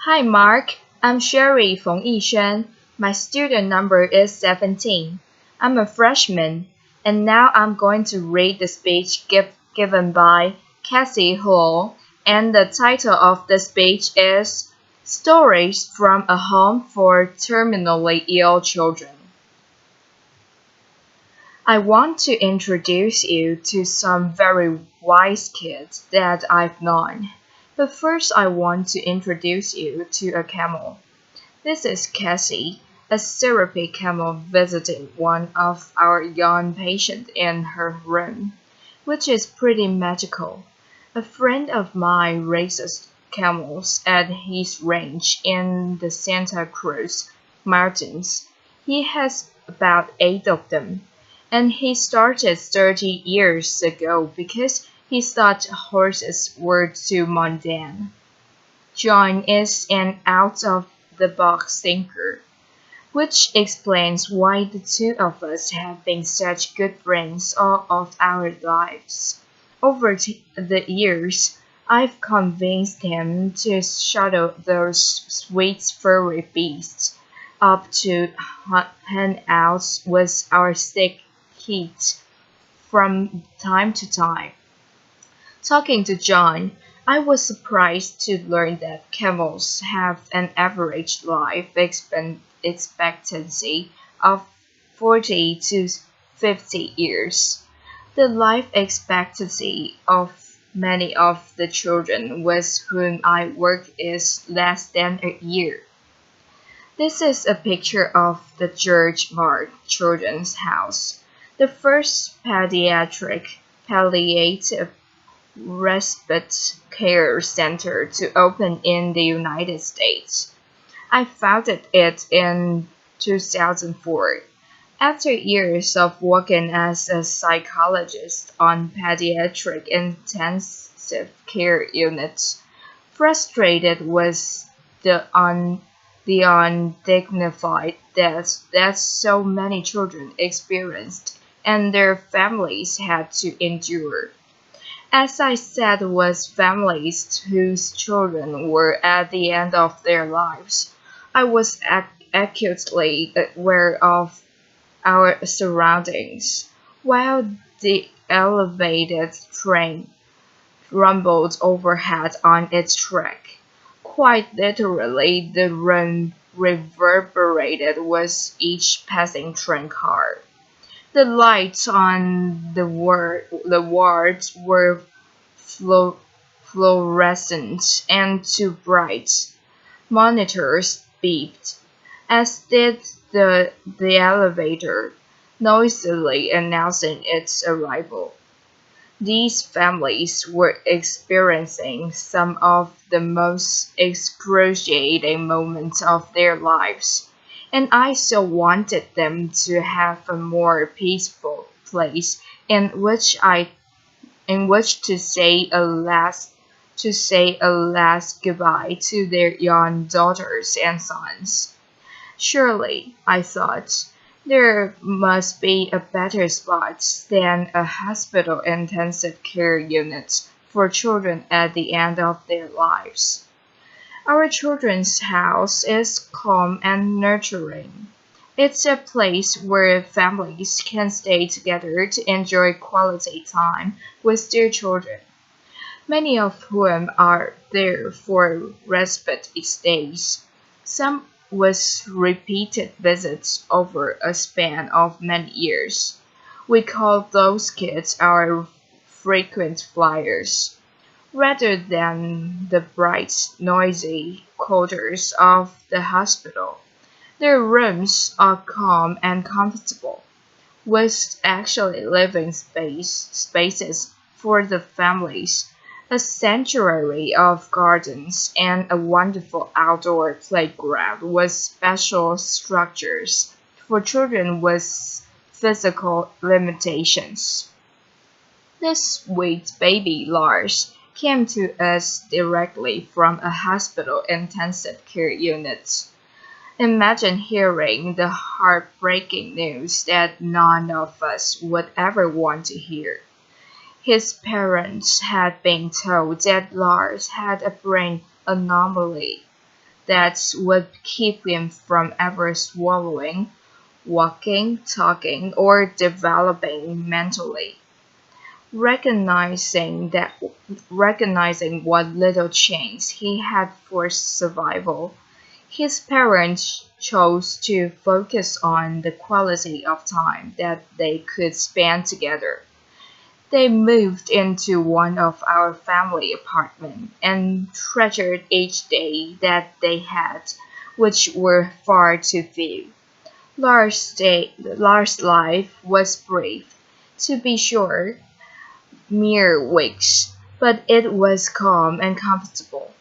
Hi Mark, I'm Sherry Feng Yishen. My student number is 17. I'm a freshman, and now I'm going to read the speech given by Cassie Hull, and the title of the speech is Stories from a Home for Terminally Ill Children. I want to introduce you to some very wise kids that I've known. But first, I want to introduce you to a camel. This is Cassie, a syrupy camel visiting one of our young patients in her room, which is pretty magical. A friend of mine raises camels at his ranch in the Santa Cruz Mountains. He has about 8 of them, and he started 30 years ago because he thought horses were too mundane. John is an out-of-the-box thinker, which explains why the two of us have been such good friends all of our lives. Over the years, I've convinced him to shuttle those sweet furry beasts up to hang out with our sick kids from time to time. Talking to John, I was surprised to learn that camels have an average life expectancy of 40 to 50 years. The life expectancy of many of the children with whom I work is less than a year. This is a picture of the George Mark Children's House, the first pediatric palliative respite care center to open in the United States. I founded it in 2004 after years of working as a psychologist on pediatric intensive care units, frustrated with the undignified deaths that so many children experienced and their families had to endure. As I sat with families whose children were at the end of their lives, I was acutely aware of our surroundings. While the elevated train rumbled overhead on its track, quite literally the room reverberated with each passing train car. The lights on the wards were flu- fluorescent and too bright. Monitors beeped, as did the elevator, noisily announcing its arrival. These families were experiencing some of the most excruciating moments of their lives, and I so wanted them to have a more peaceful place in which to say a last goodbye to their young daughters and sons. Surely, I thought, there must be a better spot than a hospital intensive care unit for children at the end of their lives. Our children's house is calm and nurturing. It's a place where families can stay together to enjoy quality time with their children, many of whom are there for respite stays, some with repeated visits over a span of many years. We call those kids our frequent flyers, rather than the bright, noisy quarters of the hospital. Their rooms are calm and comfortable, with actually living spaces for the families, a sanctuary of gardens, and a wonderful outdoor playground with special structures for children with physical limitations. This sweet baby Lars came to us directly from a hospital intensive care unit. Imagine hearing the heartbreaking news that none of us would ever want to hear. His parents had been told that Lars had a brain anomaly, that would keep him from ever swallowing, walking, talking, or developing mentally. Recognizing that recognizing what little chance he had for survival, his parents chose to focus on the quality of time that they could spend together. They moved into one of our family apartments and treasured each day that they had, which were far too few. Lars' life was brief, to be sure, mere weeks, but it was calm and comfortable.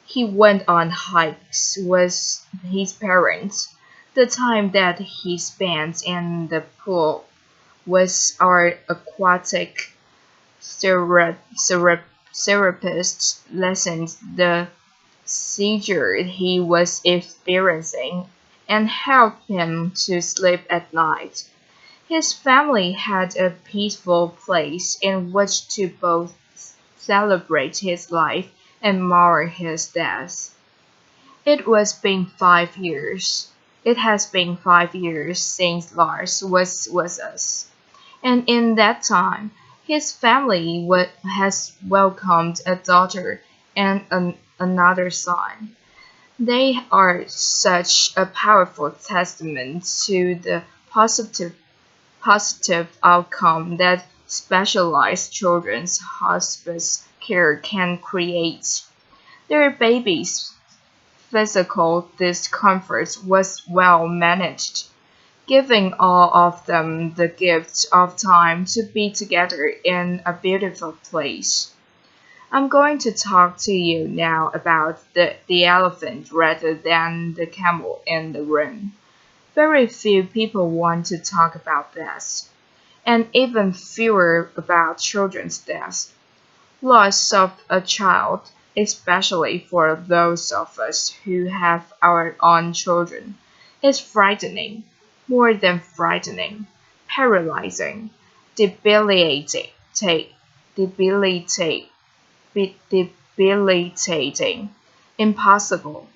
He went on hikes with his parents. The time that he spent in the pool was our aquatic thera- thera- therapist lessons the seizure he was experiencing and helped him to sleep at night. His family had a peaceful place in which to both celebrate his life and mourn his death. It was been 5 years. It has been 5 years since Lars was with us, and in that time, his family has welcomed a daughter and another son. They are such a powerful testament to the positive outcome that specialized children's hospice care can create. Their babies' physical discomfort was well managed, giving all of them the gift of time to be together in a beautiful place. I'm going to talk to you now about the elephant rather than the camel in the room. Very few people want to talk about this, and even fewer about children's deaths. Loss of a child, especially for those of us who have our own children, is frightening, more than frightening, paralyzing, debilitating, debilitating, debilitating, impossible.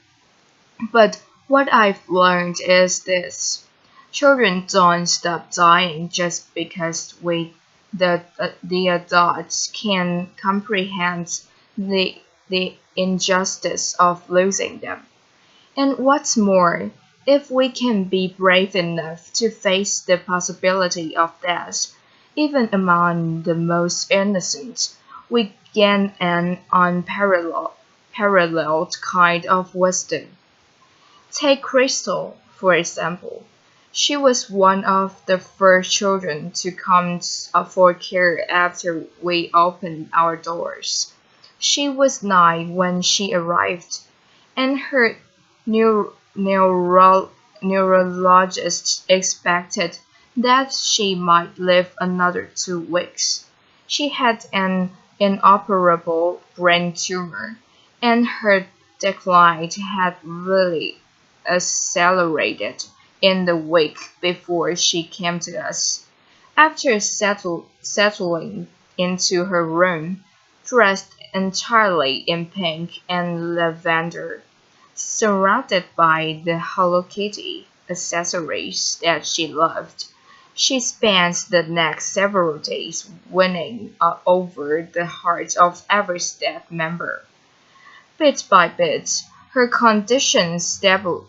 But what I've learned is this: children don't stop dying just because the adults can comprehend the injustice of losing them. And what's more, if we can be brave enough to face the possibility of death, even among the most innocent, we gain an unparalleled kind of wisdom. Take Crystal, for example. She was one of the first children to come for care after we opened our doors. She was 9 when she arrived, and her neur- neuro- neurologist expected that she might live another 2 weeks. She had an inoperable brain tumor, and her decline had really accelerated in the week before she came to us. After settling into her room, dressed entirely in pink and lavender, surrounded by the Hello Kitty accessories that she loved, she spent the next several days winning over the hearts of every staff member. Bit by bit, her condition stabilized,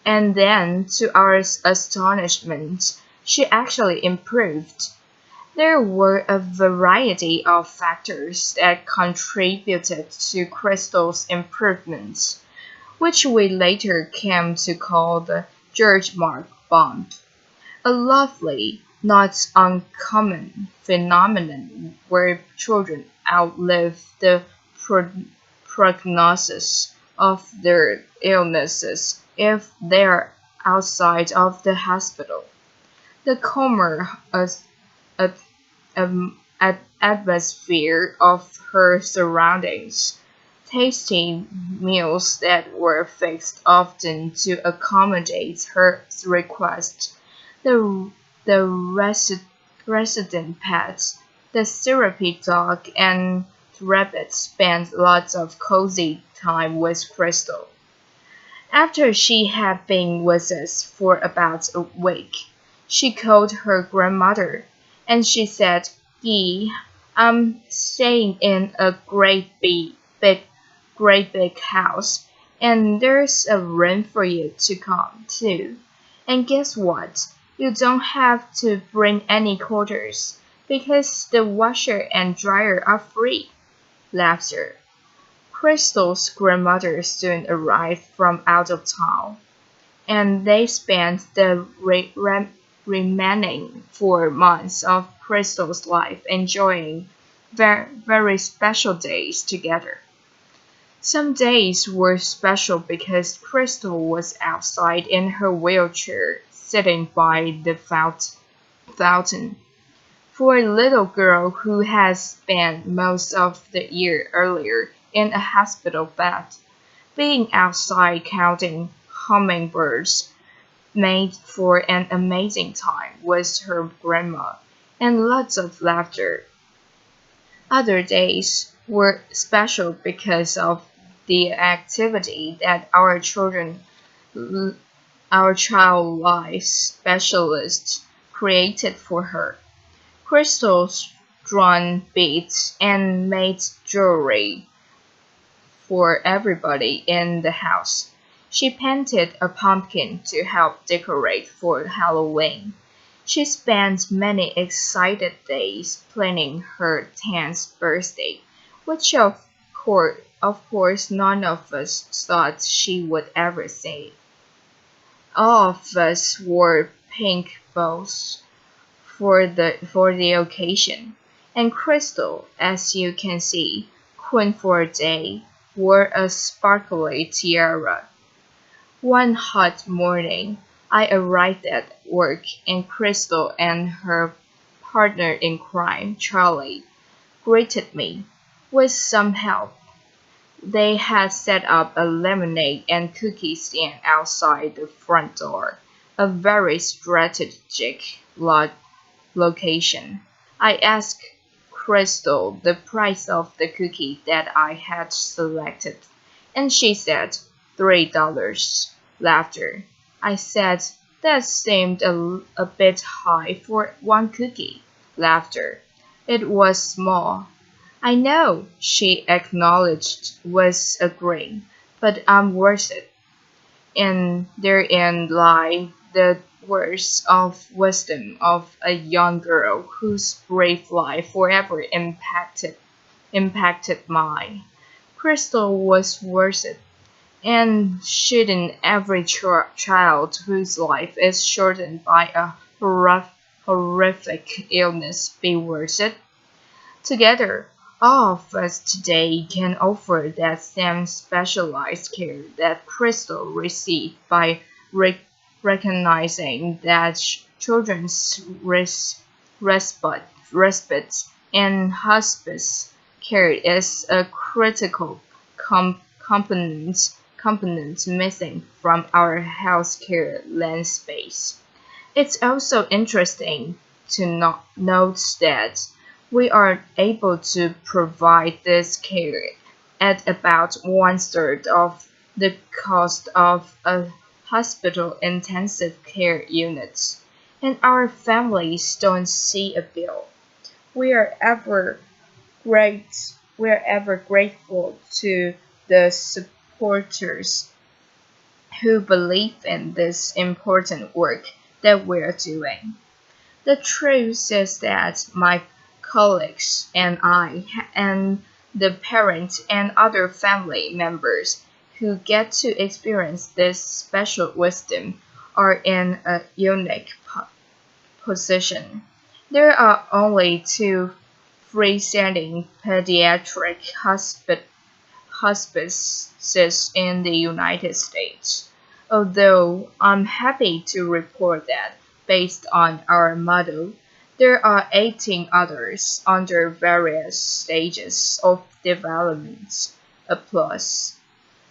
and then, to our astonishment, she actually improved. There were a variety of factors that contributed to Crystal's improvements, which we later came to call the George Mark bump, a lovely, not uncommon phenomenon where children outlive the pro- prognosis of their illnesses if they are outside of the hospital. The calmer at- atmosphere of her surroundings, tasty meals that were fixed often to accommodate her request, the resident pets, the syrupy dog and rabbit spent lots of cozy time with Crystal. After she had been with us for about a week, she called her grandmother, and she said, "Yi, I'm staying in a great big house, and there's a room for you to come to. And guess what? You don't have to bring any quarters, because the washer and dryer are free." Laughter. Crystal's grandmother soon arrived from out of town, and they spent the remaining 4 months of Crystal's life enjoying very special days together. Some days were special because Crystal was outside in her wheelchair sitting by the fountain. For a little girl who had spent most of the year earlier in a hospital bed, being outside counting hummingbirds made for an amazing time with her grandma and lots of laughter. Other days were special because of the activity that our child life specialist created for her. Crystals drawn beads and made jewelry for everybody in the house. She painted a pumpkin to help decorate for Halloween. She spent many excited days planning her 10th birthday, which of course none of us thought she would ever say. All of us wore pink bows for the occasion, and Crystal, as you can see, Queen for a day, wore a sparkly tiara. One hot morning, I arrived at work, and Crystal and her partner in crime, Charlie, greeted me with some help. They had set up a lemonade and cookie stand outside the front door, a very strategic location. I asked Crystal the price of the cookie that I had selected, and she said $3. Laughter. I said that seemed a bit high for one cookie. Laughter. It was small. I know, she acknowledged with a grin, but I'm worth it. And therein lie the words of wisdom of a young girl whose brave life forever impacted mine. Crystal was worth it, and shouldn't every child whose life is shortened by a horrific illness be worth it? Together, all of us today can offer that same specialized care that Crystal received by recognizing that children's respite and hospice care is a critical component missing from our healthcare landscape. It's also interesting to note that we are able to provide this care at about one-third of the cost of a hospital intensive care unit, and our families don't see a bill. We are ever we are ever grateful to the supporters who believe in this important work that we're doing. The truth is that my colleagues and I, and the parents and other family members who get to experience this special wisdom, are in a unique position. There are only two freestanding pediatric hospices in the United States, although I'm happy to report that, based on our model, there are 18 others under various stages of development. Applause.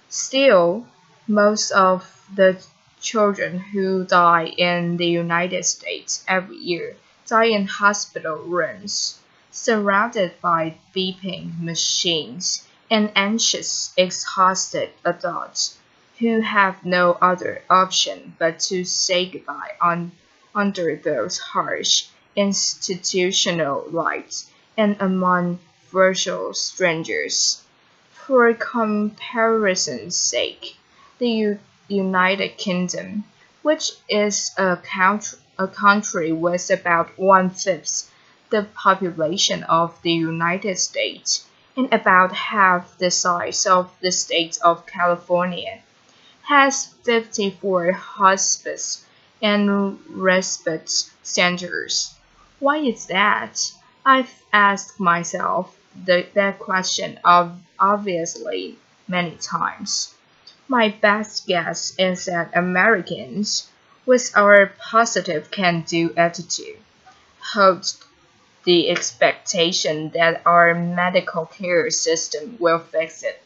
Still, most of the children who die in the United States every year die in hospital rooms, surrounded by beeping machines and anxious, exhausted adults who have no other option but to say goodbye under those harsh institutional lights and among virtual strangers. For comparison's sake, the United Kingdom, which is a country with about one-fifth the population of the United States and about half the size of the state of California, has 54 hospice and respite centers. Why is that? I've asked myself that question obviously many times. My best guess is that Americans, with our positive can do attitude, hold the expectation that our medical care system will fix it,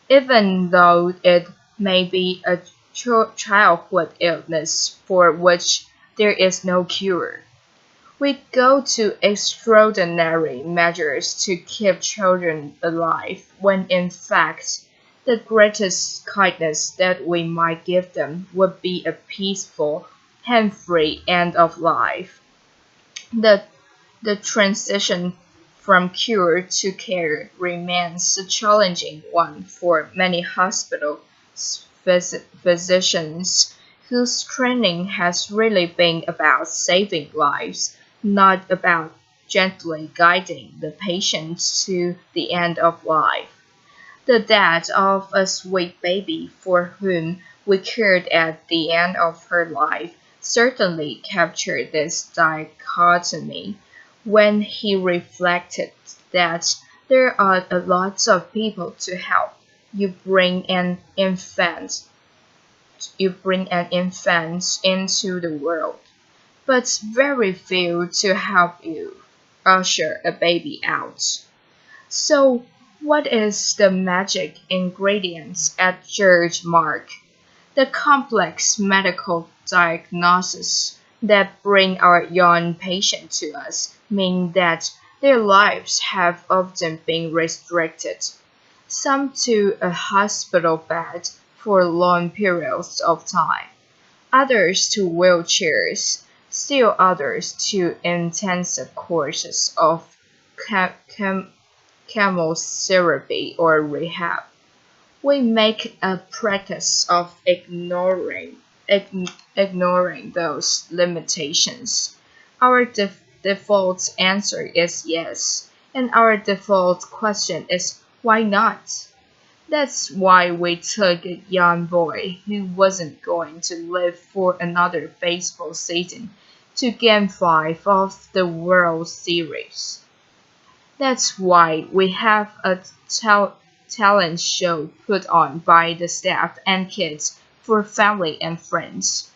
even though it may be a childhood illness for which there is no cure. We go to extraordinary measures to keep children alive, when in fact the greatest kindness that we might give them would be a peaceful, pain-free end of life. The, the transition from cure to care remains a challenging one for many hospital physicians whose training has really been about saving lives, not about gently guiding the patient to the end of life. The death of a sweet baby for whom we cared at the end of her life certainly captured this dichotomy when he reflected that there are a lot of people to help. You bring an infant, you bring an infant into the world, but very few to help you usher a baby out. So, what is the magic ingredients at George Mark? The complex medical diagnoses that bring our young patients to us mean that their lives have often been restricted, some to a hospital bed for long periods of time, others to wheelchairs, still others to intensive courses of chemotherapy or rehab. We make a practice of ignoring those limitations. Our default answer is yes, and our default question is why not? That's why we took a young boy who wasn't going to live for another baseball season to Game 5 of the World Series. That's why we have a talent show put on by the staff and kids for family and friends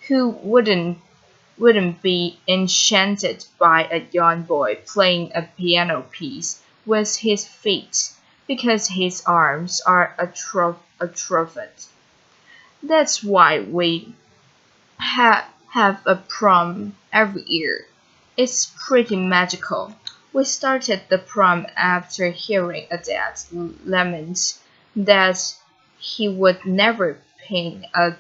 who wouldn't be enchanted by a young boy playing a piano piece with his feet because his arms are atrophied. That's why we have a prom every year. It's pretty magical. We started the prom after hearing a dad lament that he would never pin a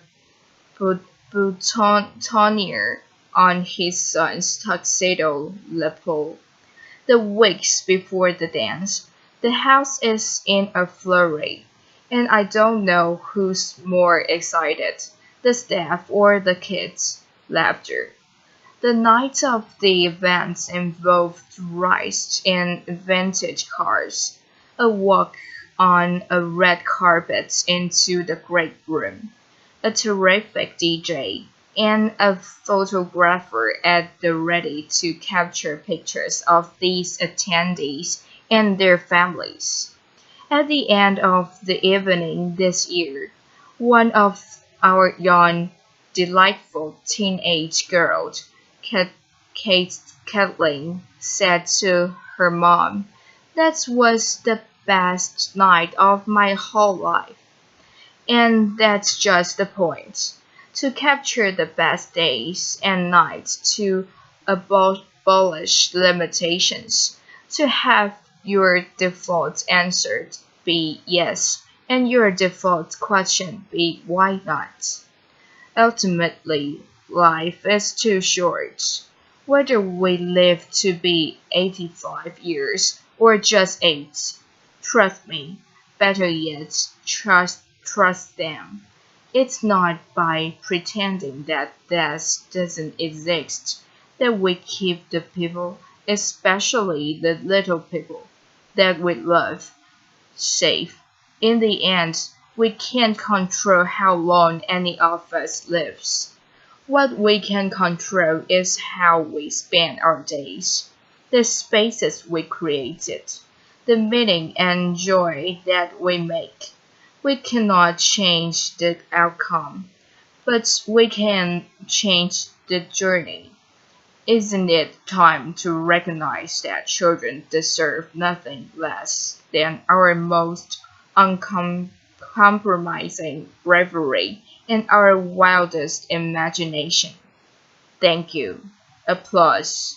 boutonniere on his son's tuxedo lapel. The weeks before the dance, the house is in a flurry, and I don't know who's more excited, the staff or the kids. Laughter. The night of the event involved rides in vintage cars, a walk on a red carpet into the great room, a terrific DJ, and a photographer at the ready to capture pictures of these attendees and their families. At the end of the evening this year, one of our young, delightful teenage girls, Kat- Kate Kathleen, said to her mom, "That was the best night of my whole life." And that's just the point. To capture the best days and nights, to abolish limitations, to have your default answered. be yes, and your default question be why not. Ultimately, life is too short. Whether we live to be 85 years or just 8, trust me, better yet, trust them. It's not by pretending that death doesn't exist that we keep the people, especially the little people that we love, safe. In the end, we can't control how long any of us lives. What we can control is how we spend our days, the spaces we created, the meaning and joy that we make. We cannot change the outcome, but we can change the journey. Isn't it time to recognize that children deserve nothing less than our most uncompromising bravery and our wildest imagination? Thank you. Applause.